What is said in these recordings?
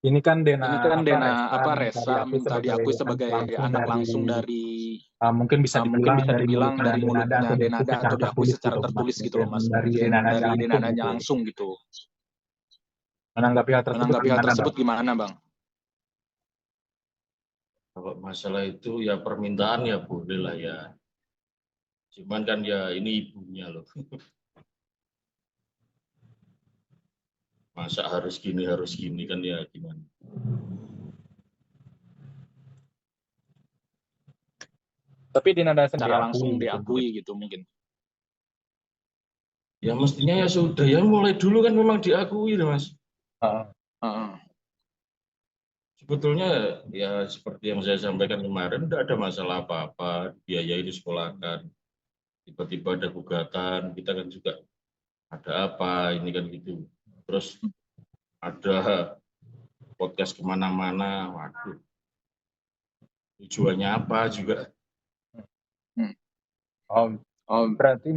Ini kan Dena Ini kan Dena Resa Resa minta diakui sebagai anak langsung dari mungkin bisa mungkin dibilang bisa dari dibilang mulutnya dari Denada mulutnya atau diakui Denada secara atau diakui tertulis secara gitu Mas. tertulis gitu Mungkin loh Mas. dari Mungkin Denadanya dari langsung Denadanya gitu. langsung gitu. Menanggapi hal tersebut Menanggapi hal gimana tersebut Bang? gimana Bang? Kalau masalah itu ya permintaan ya boleh lah ya. Cuman kan ya ini ibunya loh. Masa harus gini kan ya gimana. Tapi Denada sendiri Secara langsung diakui gitu mungkin. Ya mestinya ya sudah ya mulai dulu kan memang diakui Mas. Sebetulnya ya seperti yang saya sampaikan kemarin tidak ada masalah apa-apa, biaya itu sekolahkan. Tiba-tiba ada gugatan, kita kan juga ada apa ini kan gitu. Terus ada podcast kemana-mana, waduh. Tujuannya apa juga? Berarti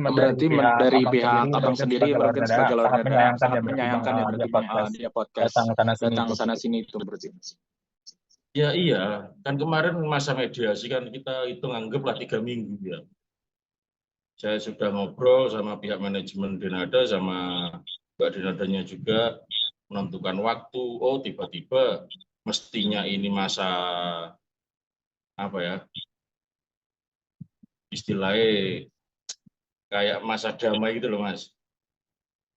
dari pihak abang sendiri mungkin sebagai sangat Lordada menyayangkan ya sangat berarti Bang menyayangkan ya berarti Bang dia podcast datang sana sini itu berarti. Ya iya, kan kemarin masa mediasi kan kita itu anggaplah 3 minggu ya. Saya sudah ngobrol sama pihak manajemen Denada sama Mbak Denadanya juga menentukan waktu. Oh tiba-tiba mestinya ini masa apa ya istilahnya kayak masa damai gitu loh Mas.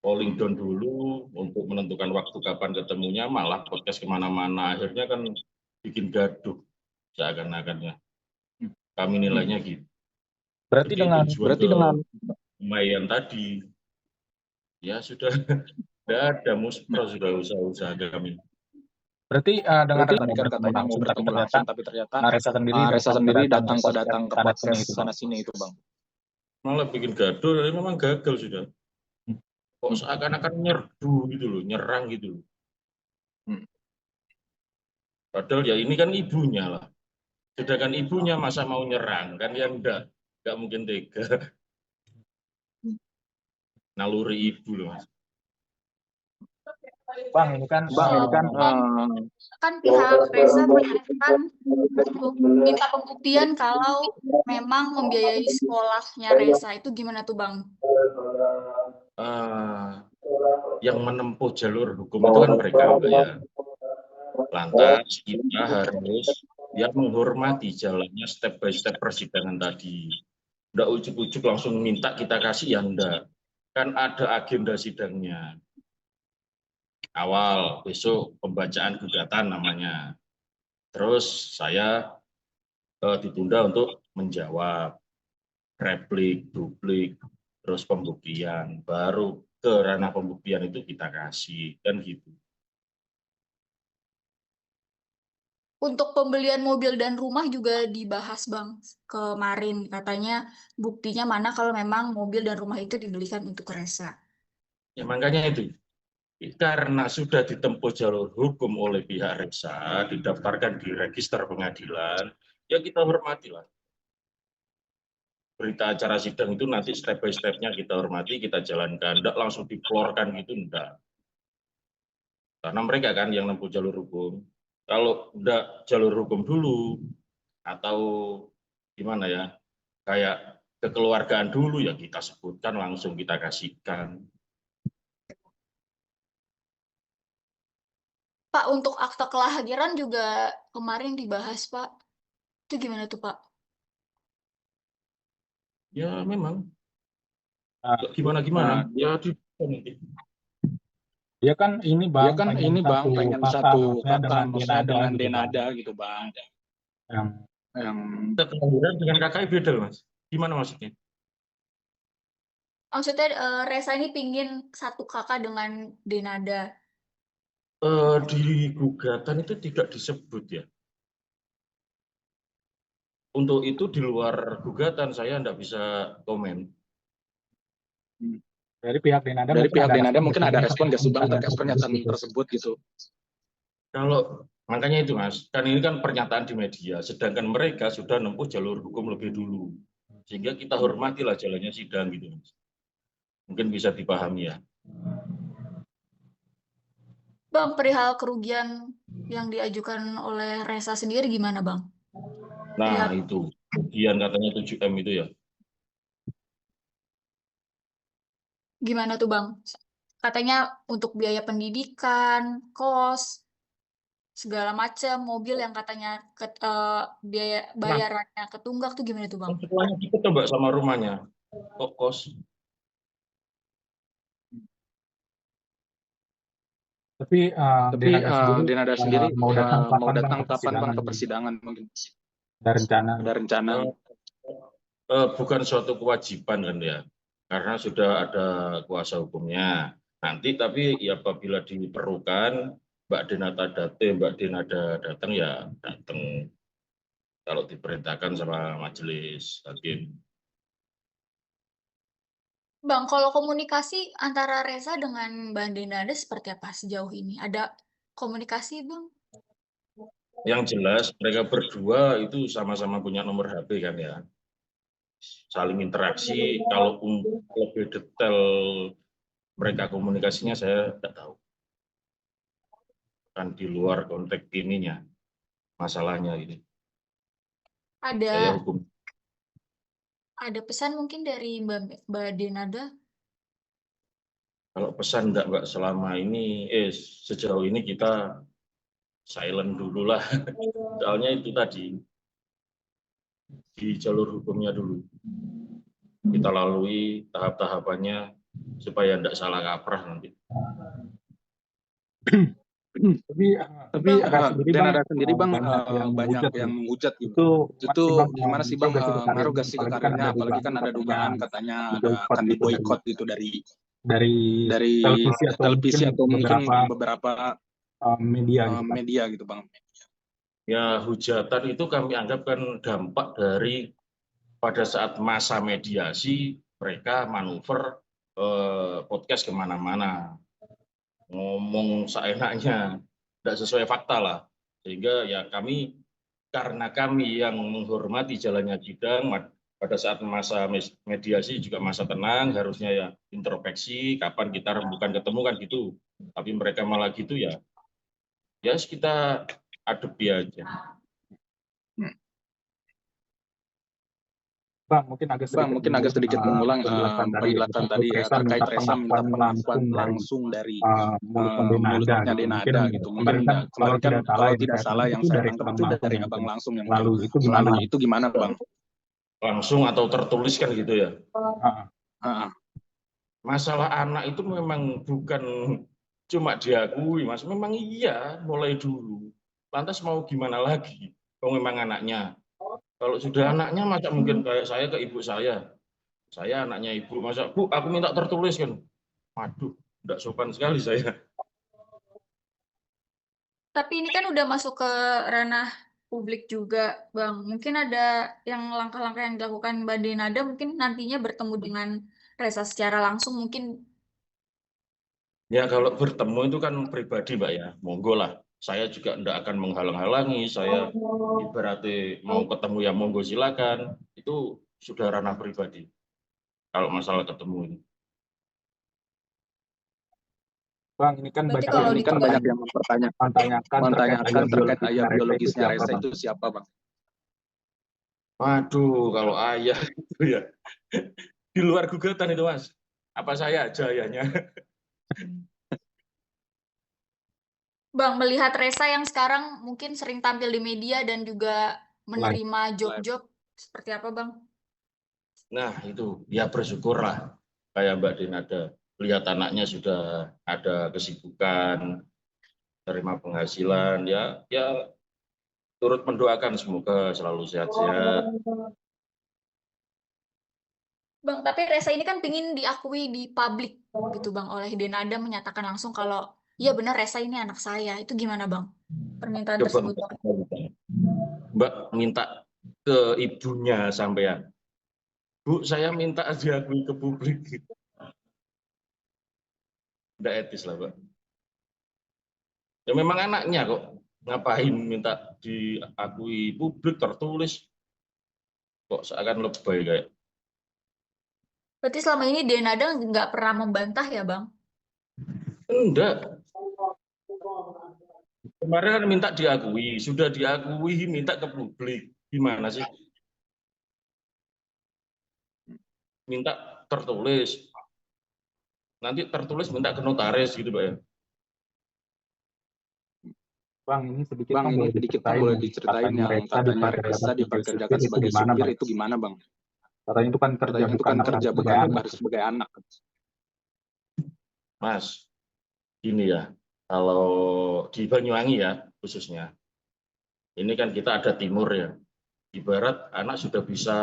Polling down dulu untuk menentukan waktu kapan ketemunya, malah podcast kemana-mana akhirnya kan bikin gaduh seakan-akannya. Kami nilainya gitu. Berarti dengan Lumayan tadi ya sudah tidak ada muspro sudah usaha-usaha kami. Berarti dengan tadi kan katanya mau bertemu langsung tapi ternyata Resa sendiri datang ke podcast sana sini itu Bang. Malah bikin gaduh, memang gagal sudah. Kok seakan-akan nyerbu gitu loh, nyerang gitu loh. Padahal ya ini kan ibunya lah. Sedangkan ibunya masa mau nyerang kan ya enggak mungkin tega. Naluri ibu loh Mas. Bang ini kan kan pihak Resa menyatakan minta pembuktian kalau memang membiayai sekolahnya Resa itu gimana tuh Bang? Yang menempuh jalur hukum itu kan mereka ya. Lantas kita harus ya menghormati jalannya step by step persidangan tadi. Nggak ujuk-ujuk langsung minta kita kasih ya enggak. Kan ada agenda sidangnya. Awal besok pembacaan gugatan namanya. Terus saya ditunda untuk menjawab replik, duplik, terus pembuktian. Baru ke ranah pembuktian itu kita kasih kan gitu. Untuk pembelian mobil dan rumah juga dibahas Bang kemarin, katanya buktinya mana kalau memang mobil dan rumah itu dibelikan untuk Resa. Ya makanya itu, karena sudah ditempuh jalur hukum oleh pihak Resa, didaftarkan di register pengadilan, ya kita hormatilah. Berita acara sidang itu nanti step by step-nya kita hormati, kita jalankan, tidak langsung diplorkan gitu, enggak. Karena mereka kan yang menempuh jalur hukum. Kalau udah jalur hukum dulu, atau gimana ya, kayak kekeluargaan dulu ya kita sebutkan langsung kita kasihkan. Pak, untuk akta kelahiran juga kemarin dibahas Pak. Itu gimana tuh Pak? Ya memang. Gimana? Ya di dia kan ini Bang, pengen satu kata maksudnya dengan Denada gitu Bang. Yang kelahiran dengan kakak beda Mas. Gimana maksudnya? Maksudnya Resa ini pingin satu kakak dengan Denada. Di gugatan itu tidak disebut ya. Untuk itu di luar gugatan saya tidak bisa komen. Dari pihak Denada mungkin ada respon nggak sih Bang terkait pernyataan tersebut gitu? Kalau makanya itu Mas, kan ini kan pernyataan di media, sedangkan mereka sudah menempuh jalur hukum lebih dulu, sehingga kita hormatilah jalannya sidang gitu Mas. Mungkin bisa dipahami ya. Bang, perihal kerugian yang diajukan oleh Resa sendiri gimana, Bang? Nah, Ya, itu. Kemudian katanya 7M itu ya. gimana tuh, Bang? Katanya untuk biaya pendidikan, kos, segala macam, mobil yang katanya biaya Nah, bayarannya ketunggak tuh gimana tuh, Bang? sekolahnya deket tuh, Mbak, sama rumahnya. Kok kos? Tapi Denada sendiri mau datang mau kapan bang datang ke kapan Bang persidangan ke ini? persidangan mungkin? Ada rencana? Ada rencana? Bukan suatu kewajiban kan ya, karena sudah ada kuasa hukumnya. Nanti tapi ya apabila diperlukan, Mbak Denada datang ya datang. Kalau diperintahkan sama majelis hakim. Bang, kalau komunikasi antara Reza dengan Mbak Denada seperti apa sejauh ini? Ada komunikasi, Bang? Yang jelas mereka berdua itu sama-sama punya nomor HP kan ya. Saling interaksi. Kalau lebih detail mereka komunikasinya saya tidak tahu. Kan di luar konteks ininya masalahnya ini. Saya Ada hukum. ada pesan mungkin dari Mbak Denada? Kalau pesan enggak Mbak, selama ini sejauh ini kita silent dulu lah. Soalnya itu tadi di jalur hukumnya dulu. Kita lalui tahap-tahapannya supaya tidak salah kaprah nanti. Tapi Denada sendiri Bang banyak yang menghujat gitu. itu Gimana gimana sih Bang ngaruh ngaruh gak sih ke karirnya? Apalagi kan ada dugaan katanya akan diboikot gitu dari dari televisi atau mungkin beberapa media gitu Bang. Ya, hujatan itu kami anggap kan dampak dari pada saat masa mediasi mereka manuver podcast kemana-mana, ngomong seenaknya, tidak sesuai fakta lah. Sehingga ya karena kami yang menghormati jalannya sidang, pada saat masa mediasi juga masa tenang, harusnya ya introspeksi, kapan kita rembukan ketemu kan gitu. Tapi mereka malah gitu ya kita adepi aja. Bang, mungkin agak sedikit mengulang penjelasan tadi ya terkait Resa minta pengakuan langsung dari mulutnya Denada gitu. Mungkin kemarin kan kalau tidak salah yang saya tangkap itu dari Abang langsung yang lalu itu gimana Bang? Langsung atau tertulis kan gitu ya. Masalah anak itu memang bukan cuma diakui, Mas. Memang iya mulai dulu. Lantas mau gimana lagi? Kalau memang anaknya. Kalau sudah anaknya masa mungkin kayak saya ke ibu saya anaknya ibu, masa Bu aku minta tertulis kan. Waduh, tidak sopan sekali saya. Tapi ini kan udah masuk ke ranah publik juga, Bang. Mungkin ada yang langkah-langkah yang dilakukan Mbak Denada mungkin nantinya bertemu dengan Reza secara langsung mungkin. Ya kalau bertemu itu kan pribadi Mbak ya, monggo lah. Saya juga tidak akan menghalang-halangi, saya ibaratnya mau ketemu ya monggo silakan. Itu sudah ranah pribadi. Kalau masalah ketemu ini. Bang, ini kan banyak yang mempertanyakan terkait ayah biologisnya Resa itu siapa Bang? Waduh, kalau ayah itu ya di luar gugatan itu Mas. Apa saya aja ayahnya? Bang, melihat Reza yang sekarang mungkin sering tampil di media dan juga menerima job-job seperti apa, Bang? Nah, itu ya bersyukurlah kayak Mbak Denada. Lihat anaknya sudah ada kesibukan, terima penghasilan, ya turut mendoakan semoga selalu sehat-sehat. Bang, tapi Reza ini kan pingin diakui di publik gitu, Bang, oleh Denada menyatakan langsung kalau iya benar Reza ini anak saya. Itu gimana, Bang? Permintaan tersebut, Bang. Mbak minta ke ibunya sampean. Bu, saya minta diakui ke publik. Tidak etis lah, Mbak. Ya memang anaknya kok. Ngapain minta diakui publik tertulis. Kok seakan lebay kayak. Berarti selama ini Denada nggak pernah membantah ya, Bang? Enggak. Kemarin kan minta diakui, sudah diakui, minta ke publik. Gimana sih? Minta tertulis. Nanti tertulis minta ke notaris gitu, Pak ya. Bang, ini sedikit Bang, ini sedikit boleh diceritain yang katanya Reza diperkerjakan sebagai supir itu gimana, Bang? Katanya itu kan kerja Katanya itu kan kerja bukan harus sebagai anak. Mas, gini ya, kalau di Banyuwangi ya khususnya, ini kan kita ada timur ya. Ibarat anak sudah bisa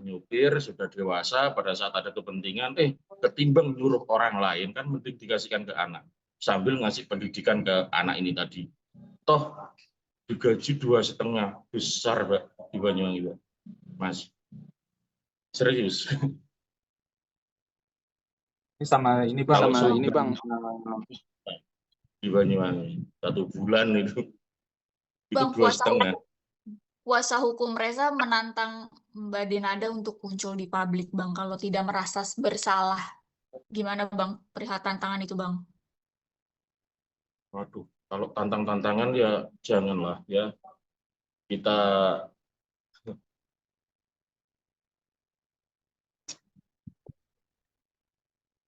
nyupir, sudah dewasa, pada saat ada kepentingan, ketimbang nyuruh orang lain, kan mending dikasihkan ke anak. Sambil ngasih pendidikan ke anak ini tadi. Toh, digaji 2,5 besar, Pak, di Banyuwangi, Pak. Mas. Serius. Ini sama ini Bang, Kalau ini Bang. Di Banyuwangi, 1 bulan itu. Bang, Itu 2,5. Kuasa hukum Reza menantang Mbak Denada untuk muncul di publik, Bang, kalau tidak merasa bersalah. Gimana, Bang, perihal tantangan itu, Bang? Waduh, kalau tantangan ya janganlah ya. Kita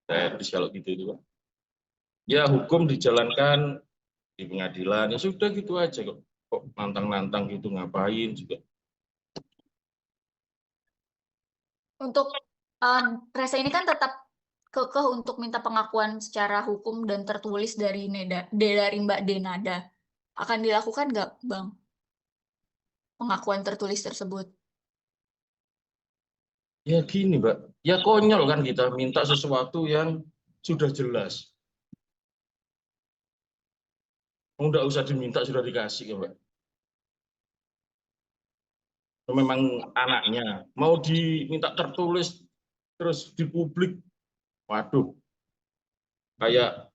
etis kalau gitu itu, Pak. Ya hukum dijalankan di pengadilan, ya sudah gitu aja kok. Kok nantang-nantang gitu ngapain juga. Untuk Reza ini kan tetap kekeh untuk minta pengakuan secara hukum dan tertulis dari Mbak Denada. Akan dilakukan nggak, Bang? Pengakuan tertulis tersebut. Ya gini, Mbak. Ya konyol kan kita minta sesuatu yang sudah jelas. Nggak usah diminta, sudah dikasih, Mbak. Memang anaknya mau diminta tertulis terus di publik, waduh, kayak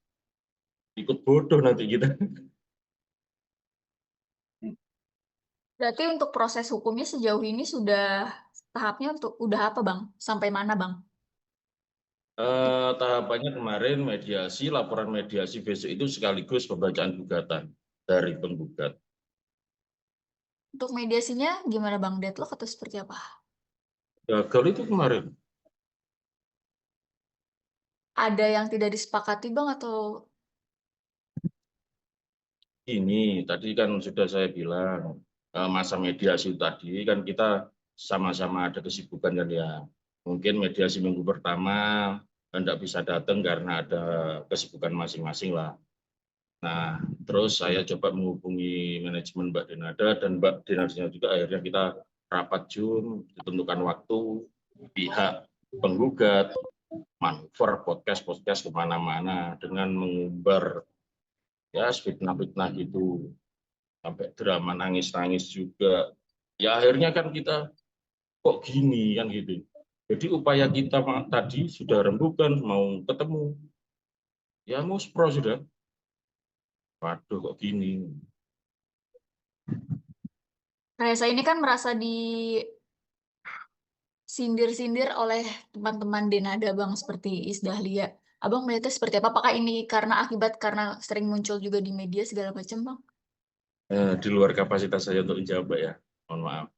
ikut bodoh nanti kita. Berarti untuk proses hukumnya sejauh ini sudah tahapnya udah apa, Bang? Sampai mana, Bang? Tahapannya kemarin mediasi, laporan mediasi besok itu sekaligus pembacaan gugatan dari penggugat. Untuk mediasinya gimana, Bang? Deadlock atau seperti apa? Gagal itu kemarin. Ada yang tidak disepakati, Bang, atau? Ini tadi kan sudah saya bilang, masa mediasi tadi kan kita sama-sama ada kesibukan kan ya. Mungkin mediasi minggu pertama tidak bisa datang karena ada kesibukan masing-masing lah. Nah, terus saya coba menghubungi manajemen Mbak Denada dan Mbak Denada juga akhirnya kita rapat Zoom, ditentukan waktu, pihak penggugat manuver podcast kemana-mana dengan mengumbar ya fitnah-fitnah gitu, sampai drama nangis-nangis juga. Ya akhirnya kan kita kok gini kan gitu. Jadi upaya kita tadi sudah rembukan, mau ketemu, ya muspro sudah. Waduh kok gini. Reza ini kan merasa disindir-sindir oleh teman-teman Denada, Bang, seperti Isdahlia. Abang melihatnya seperti apa? Apakah ini karena sering muncul juga di media segala macam, Bang? Di luar kapasitas saya untuk menjawab ya, mohon maaf.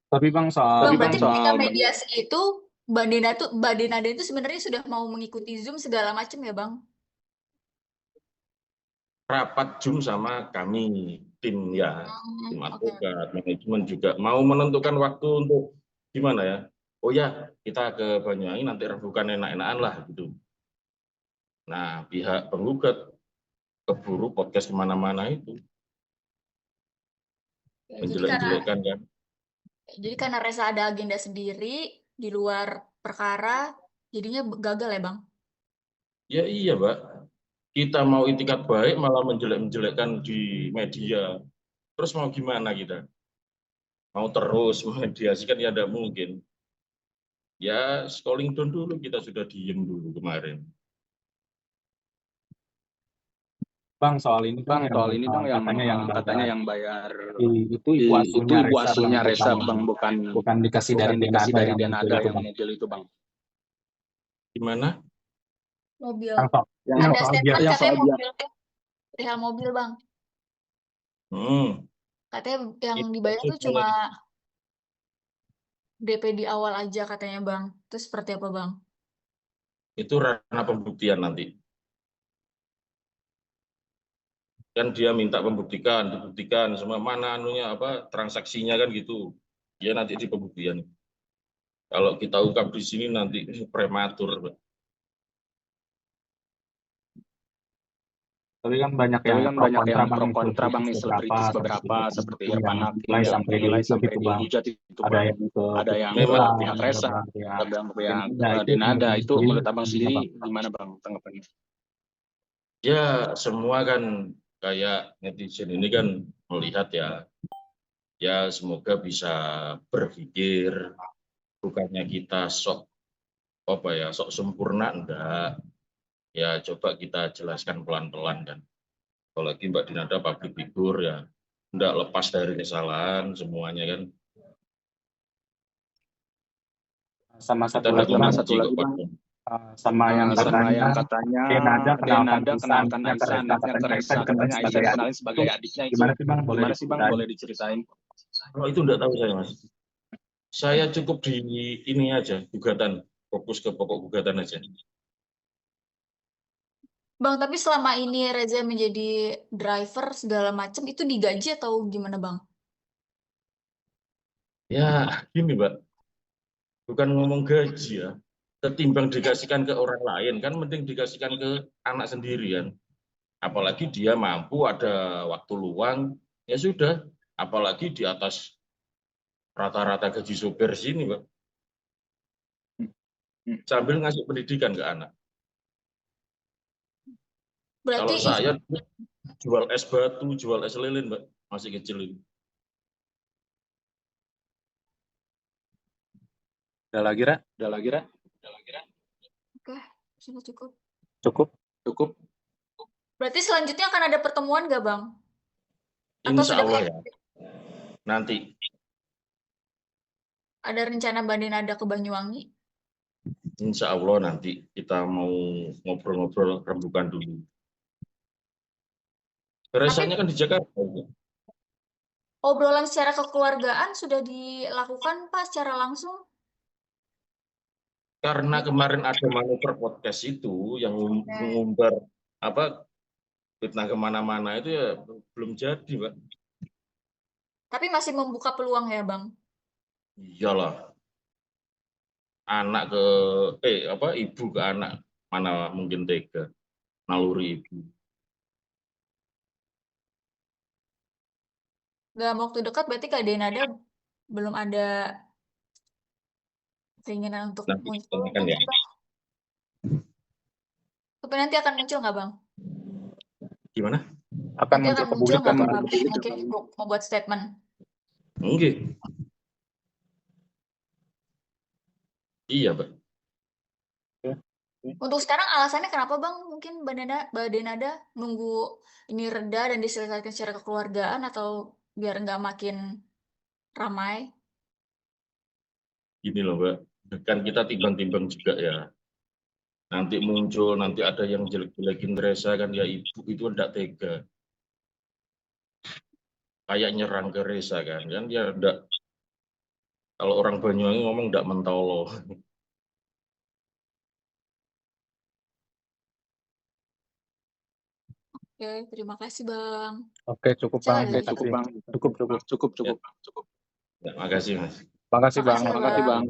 Tapi Bang, Berarti ketika mediasi itu Mbak Denada itu sebenarnya sudah mau mengikuti Zoom segala macam ya, Bang? Rapat Zoom sama kami, tim ya, tim advokat, manajemen juga mau menentukan waktu untuk gimana ya. Oh ya, kita ke Banyuwangi nanti rembukan enak-enakan lah gitu. Nah, pihak penggugat keburu podcast kemana-mana itu. Menjelek-jelekkan kan. Jadi karena Reza ada agenda sendiri di luar perkara, jadinya gagal ya, Bang? Ya iya, Mbak. Kita mau itikat baik malah menjelek-menjelekkan di media. Terus mau gimana kita? Mau terus mediasi kan ya tidak mungkin. Ya scrolling down dulu, kita sudah diem dulu kemarin. Bang, soal ini Bang, katanya yang bayar itu ibu asuhnya Reza, Bang, bukan dikasih dari Denada yang mobil itu, Bang. Gimana? Mobil. Yang Ada statement katanya mobil. perihal mobil, Bang. Hmm, Katanya yang itu dibayar tuh sudah cuma DP di awal aja katanya, Bang. Itu seperti apa, Bang? itu ranah pembuktian nanti. Kan dia minta dibuktikan semua mana anunya apa transaksinya kan gitu. Dia nanti di pembuktian. Kalau kita ungkap di sini nanti prematur, Pak. Tapi kan banyak Tapi yang kan pro banyak kontra yang bang, pro kontra bang, nih selebritis beberapa seperti Irfan Hakim yang dinilai sampai dihujat itu ada bang. yang ke Ada yang ke Memang pihak Resa, ada yang ke pihak itu Denada. Itu menurut menurut abang sendiri Bang? gimana bang tanggapannya? Ya semua kan kayak netizen ini kan melihat ya semoga bisa berpikir, bukannya kita sok sok sempurna enggak, ya coba kita jelaskan pelan-pelan kan. Apalagi Mbak Dinada public figure ya enggak lepas dari kesalahan semuanya kan. Sama Kita satu lagi enggak bang, benci kok, Pak. sama yang katanya Denada kenalkan kenalkan Aisyah anaknya ke Resa, katanya Aisyah dikenalin sebagai adiknya. Itu gimana sih bang, boleh diceritain? Oh itu enggak tahu saya Mas. Saya cukup di ini aja gugatan, fokus ke pokok gugatan aja. Bang, tapi selama ini Reza menjadi driver segala macam itu digaji atau gimana, Bang? Ya gini Mbak, bukan ngomong gaji ya, ketimbang dikasihkan ke orang lain kan mending dikasihkan ke anak sendirian. Apalagi dia mampu ada waktu luang, ya sudah. Apalagi di atas rata-rata gaji sopir sini, Pak. Sambil ngasih pendidikan ke anak. Berarti Kalau saya jual es batu, jual es lilin, Mbak, masih kecil ini. Udah lagi Ra? oke, sudah cukup. Cukup. Berarti selanjutnya akan ada pertemuan nggak, Bang? Atau Insya sudah Allah ya. Nanti. ada rencana Mbak Denada ke Banyuwangi? Insya Allah nanti kita mau ngobrol-ngobrol rembukan dulu. Rasanya kan di Jakarta. Obrolan secara kekeluargaan sudah dilakukan, Pak, secara langsung? Karena kemarin ada manuver podcast itu yang mengumbar fitnah kemana-mana itu ya belum jadi, Pak. Tapi masih membuka peluang ya, Bang? Iyalah. Anak ibu ke anak mana mungkin tega naluri ibu. Dalam waktu dekat berarti Kak Denada belum ada keinginan untuk muncul, Kan ya. tapi nanti akan muncul nggak, Bang? Gimana? Nanti akan muncul nggak, Bang? Mungkin mau buat statement. Mungkin. Iya, Pak. Untuk sekarang alasannya kenapa, Bang? Mungkin Mbak Denada nunggu ini reda dan diselesaikan secara kekeluargaan atau biar nggak makin ramai? Gini loh, Mbak. Kan kita timbang-timbang juga ya. Nanti muncul, nanti ada yang jelek-jelekin Reza kan ya ibu itu enggak tega. Kayak nyerang ke Reza kan dia enggak. Kalau orang Banyuwangi ngomong enggak mentolo. Oke, terima kasih, Bang. Oke, cukup Bang. Cukup. Ya, makasih, Mas. Makasih Bang.